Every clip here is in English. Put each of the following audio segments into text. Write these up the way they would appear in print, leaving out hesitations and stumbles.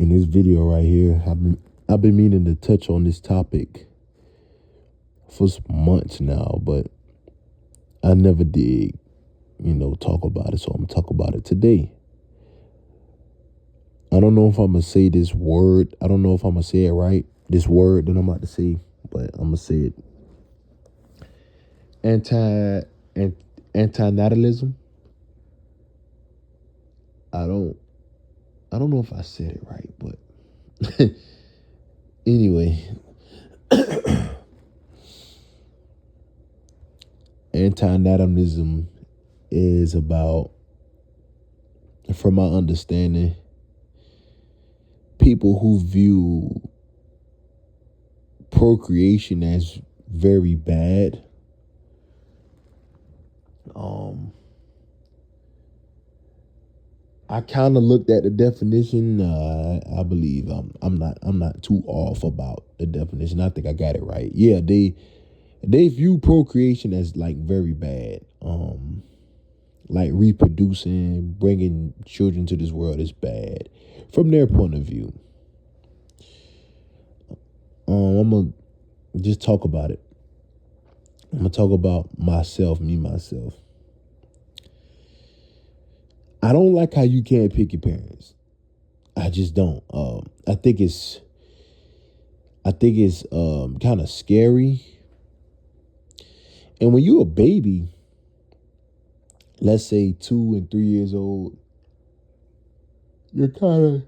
in this video right here, I've been meaning to touch on this topic for some months now, but I never did, talk about it. So I'm gonna talk about it today. I don't know if I'm gonna say this word. I don't know if I'm gonna say it right. This word that I'm about to say, but I'm gonna say it. Anti antinatalism. I don't know if I said it right, but anyway, anti-anatomism is about, from my understanding, people who view procreation as very bad. I kind of looked at the definition. I believe I'm not too off about the definition. I think I got it right. Yeah, they view procreation as like very bad. Like reproducing, bringing children to this world is bad from their point of view. I'm gonna just talk about it. I'm gonna talk about myself. I don't like how you can't pick your parents. I just don't. I think it's kind of scary. And when you're a baby, let's say 2 and 3 years old, you're kind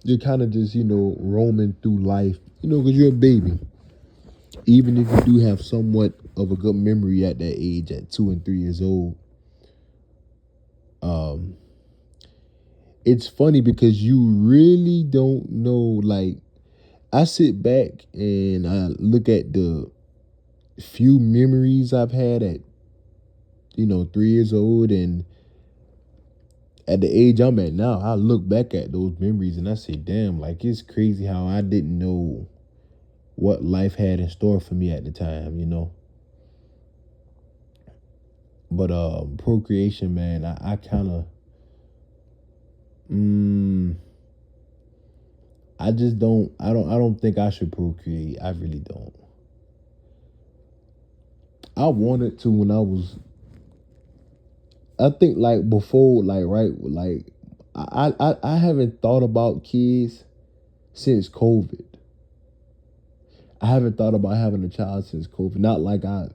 of just roaming through life, because you're a baby. Even if you do have somewhat of a good memory at that age, at 2 and 3 years old, it's funny because you really don't know. Like, I sit back and I look at the few memories I've had at 3 years old, and at the age I'm at now, I look back at those memories and I say, damn, like, it's crazy how I didn't know what life had in store for me at the time. But procreation, man, I kind of I don't think I should procreate. I really don't. I wanted to when I think, like, before, like, right, like, I haven't thought about kids since COVID. I haven't thought about having a child since COVID. Not like I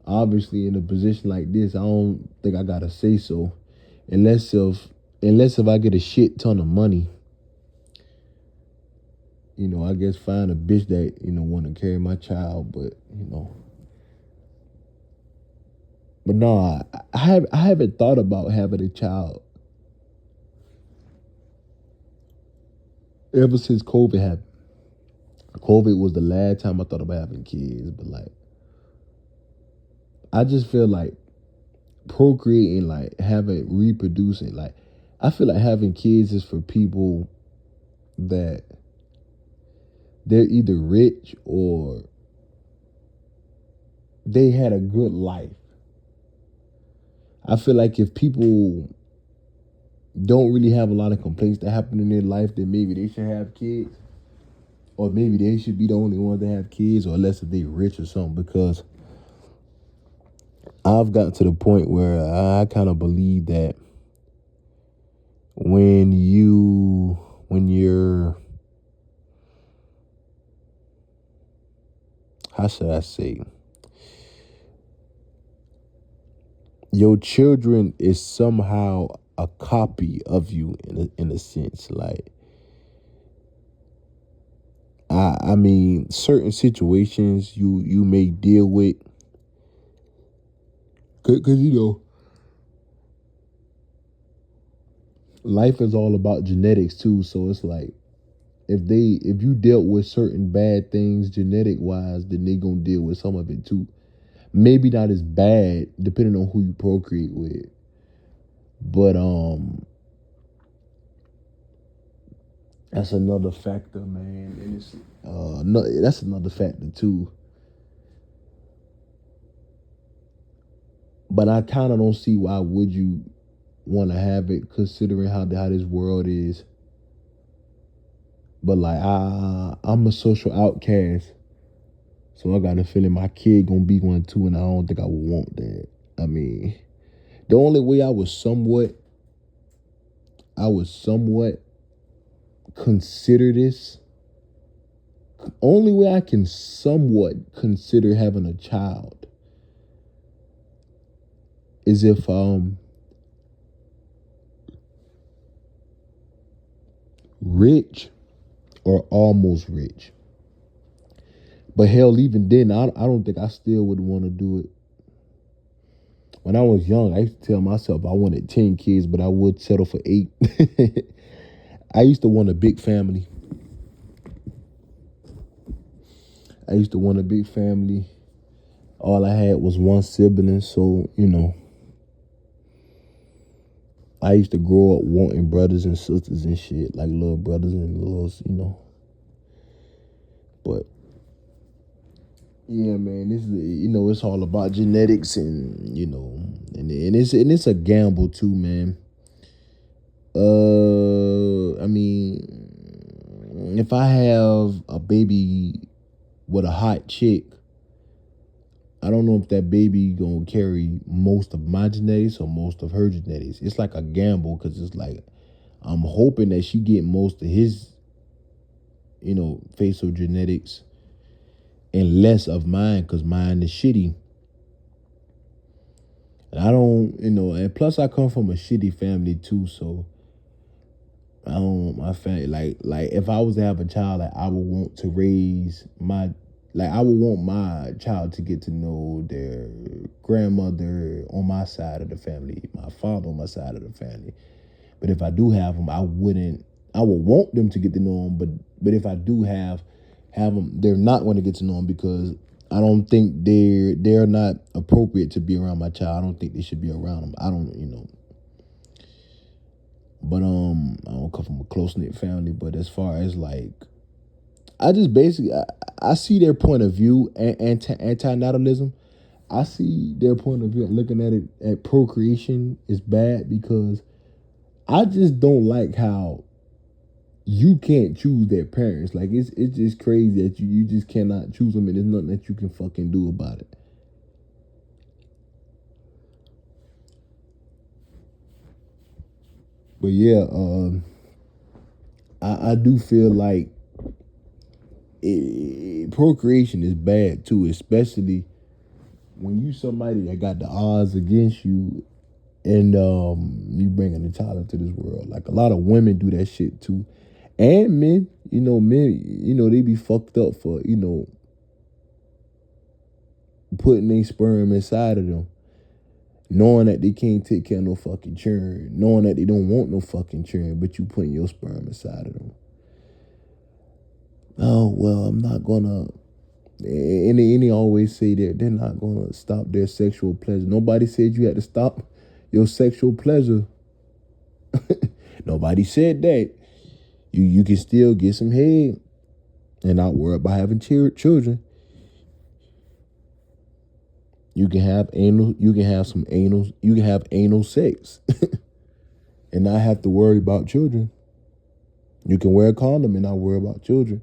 obviously in a position like this, I don't think I gotta say so. Unless if I get a shit ton of money, I guess find a bitch that, wanna carry my child, but no, I haven't thought about having a child ever since COVID happened. COVID was the last time I thought about having kids, but like, I just feel like procreating, like reproducing, like, I feel like having kids is for people that they're either rich or they had a good life. I feel like if people don't really have a lot of complaints that happen in their life, then maybe they should have kids. Or maybe they should be the only ones that have kids, or unless if they rich or something, because I've gotten to the point where I kind of believe that when you're, how should I say, your children is somehow a copy of you in a sense. Like, I mean, certain situations you may deal with, because life is all about genetics too. So it's like, if you dealt with certain bad things genetic wise, then they gonna deal with some of it too. Maybe not as bad, depending on who you procreate with. But that's another factor, man. And it's no, that's another factor too. But I kind of don't see why would you want to have it, considering how this world is. But like I'm a social outcast, so I got a feeling my kid gonna be one too, and I don't think I would want that. I mean, the only way I would somewhat consider this, only way I can somewhat consider having a child is if rich or almost rich. But hell, even then, I don't think I still would want to do it. When I was young, I used to tell myself I wanted 10 kids, but I would settle for 8. I used to want a big family. I used to want a big family. All I had was one sibling, so, I used to grow up wanting brothers and sisters and shit, like little brothers and little. But yeah, man, this is it's all about genetics, and and it's a gamble too, man. I mean, if I have a baby with a hot chick, I don't know if that baby gonna carry most of my genetics or most of her genetics. It's like a gamble, because it's like I'm hoping that she get most of his, facial genetics and less of mine, because mine is shitty. And I don't, and plus I come from a shitty family too, so I don't want my family, like if I was to have a child, like I would want to raise my, like I would want my child to get to know their grandmother on my side of the family, my father on my side of the family. But if I do have them, I would want them to get to know them. But if I do have them, they're not going to get to know them, because I don't think they're not appropriate to be around my child. I don't think they should be around them. I don't. But I don't come from a close knit family. But as far as like, I just basically I see their point of view, anti-natalism. I see their point of view, looking at it at procreation is bad, because I just don't like how you can't choose their parents. Like it's just crazy that you just cannot choose them, and there's nothing that you can fucking do about it. But yeah, I do feel like procreation is bad too, especially when you somebody that got the odds against you, and you bringing a child into this world. Like a lot of women do that shit too, and men, they be fucked up for putting their sperm inside of them, knowing that they can't take care of no fucking children, knowing that they don't want no fucking children, but you putting your sperm inside of them. Oh well, I'm not gonna. And they always say that they're not gonna stop their sexual pleasure. Nobody said you had to stop your sexual pleasure. Nobody said that. You can still get some head and not worry about having children. You can have anal. You can have some anal. You can have anal sex, and not have to worry about children. You can wear a condom and not worry about children.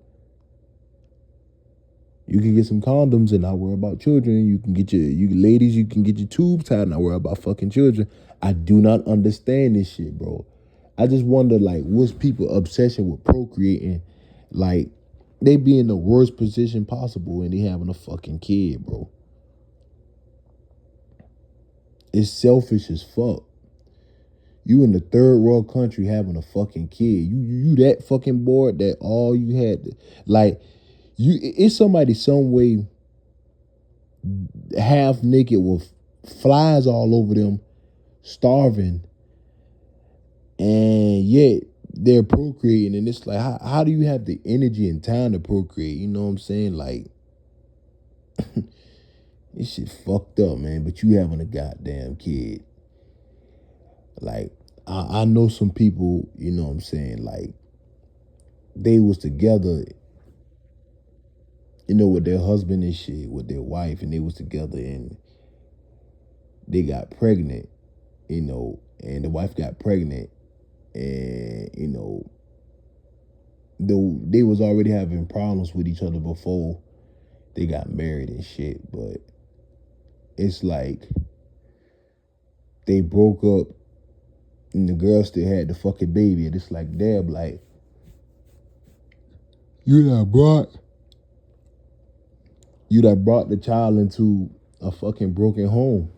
You can get some condoms and not worry about children. You can get you ladies. You can get your tubes tied and not worry about fucking children. I do not understand this shit, bro. I just wonder, like, what's people obsession with procreating? Like, they be in the worst position possible and they having a fucking kid, bro. It's selfish as fuck. You in the third world country having a fucking kid. You that fucking bored that all you had like it's somebody some way half naked with flies all over them, starving, and yet they're procreating. And it's like, how do you have the energy and time to procreate? You know what I'm saying? Like, this shit fucked up, man. But you having a goddamn kid. Like, I know some people, you know what I'm saying, like, they was together, with their husband and shit, with their wife, and they was together and they got pregnant. and the wife got pregnant, and though they was already having problems with each other before they got married and shit, but it's like they broke up and the girl still had the fucking baby, and it's like, damn, like, you that brought the child into a fucking broken home.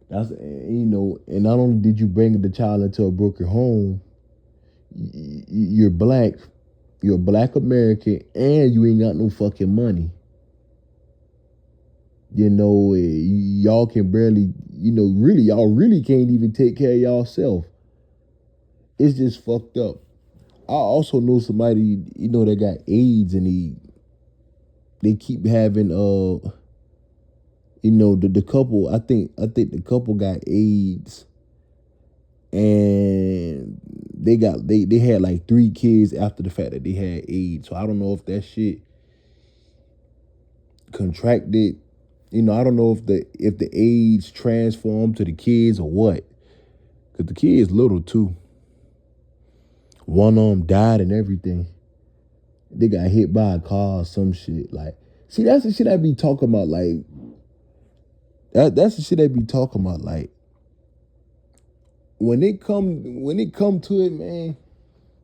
That's and not only did you bring the child into a broken home, you're black, you're a black American, and you ain't got no fucking money. Y'all can barely, y'all really can't even take care of y'allself. It's just fucked up. I also know somebody, that got AIDS, and they keep having the couple. I think the couple got AIDS, and they had like 3 kids after the fact that they had AIDS. So I don't know if that shit contracted. I don't know if the AIDS transformed to the kids or what. Cause the kids little too. One of them died and everything. They got hit by a car or some shit. Like, see, that's the shit I be talking about. Like, that's the shit I be talking about. Like, when it come to it, man,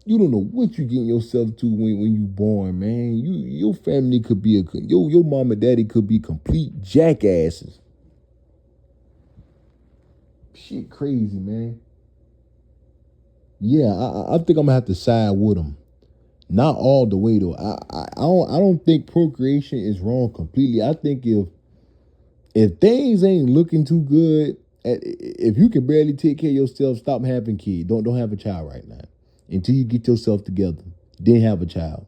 you don't know what you getting yourself to when you born, man. Your family could be your mom and daddy could be complete jackasses. Shit, crazy, man. Yeah, I think I'm gonna have to side with them. Not all the way though. I don't think procreation is wrong completely. I think if things ain't looking too good, if you can barely take care of yourself, stop having kids. Don't have a child right now until you get yourself together. Then have a child.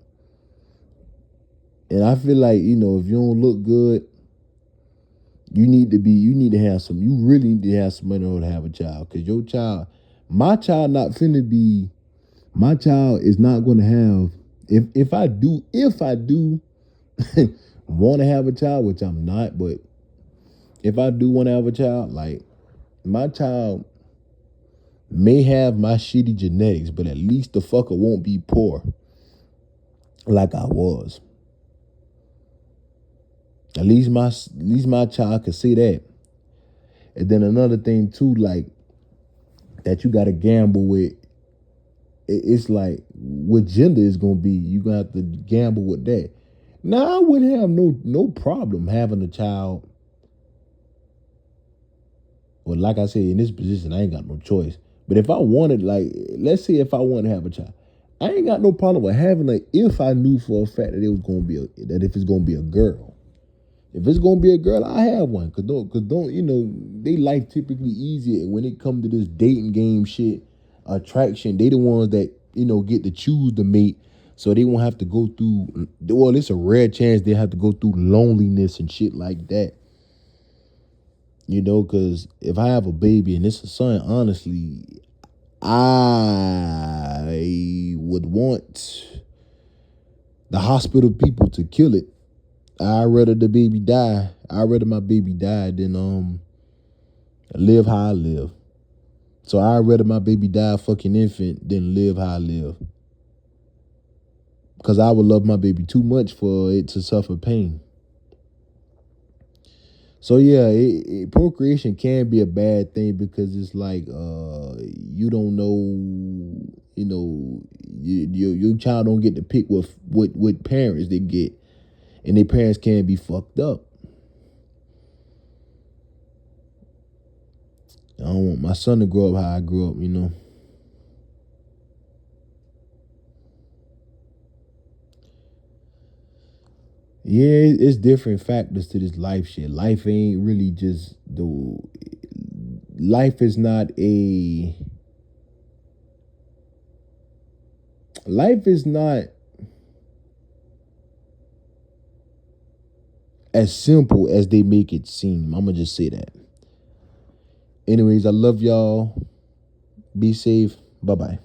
And I feel like, if you don't look good, you really need to have some money to have a child. Cause my child is not gonna have, if I do want to have a child, which I'm not, but if I do want to have a child, like, my child may have my shitty genetics, but at least the fucker won't be poor like I was. At least my child could say that. And then another thing too, like, that you gotta gamble with, it's like what gender is gonna be. You gonna have to gamble with that. Now I wouldn't have no problem having a child. Well, like I said, in this position, I ain't got no choice. But if I wanted, like, let's say if I want to have a child, I ain't got no problem with having it if I knew for a fact that if it's gonna be a girl. If it's gonna be a girl, I have one. Cause they life typically easier when it come to this dating game shit, attraction. They the ones that get to choose the mate, so they won't have to go through. Well, it's a rare chance they have to go through loneliness and shit like that. Cause if I have a baby and it's a son, honestly, I would want the hospital people to kill it. I'd rather the baby die. I'd rather my baby die than live how I live. So I'd rather my baby die a fucking infant than live how I live. Because I would love my baby too much for it to suffer pain. So yeah, procreation can be a bad thing because it's like you don't know, your child don't get to pick what parents they get. And their parents can be fucked up. I don't want my son to grow up how I grew up, Yeah, it's different factors to this life shit. Life ain't really just life is not as simple as they make it seem. I'm gonna just say that. Anyways, I love y'all. Be safe. Bye-bye.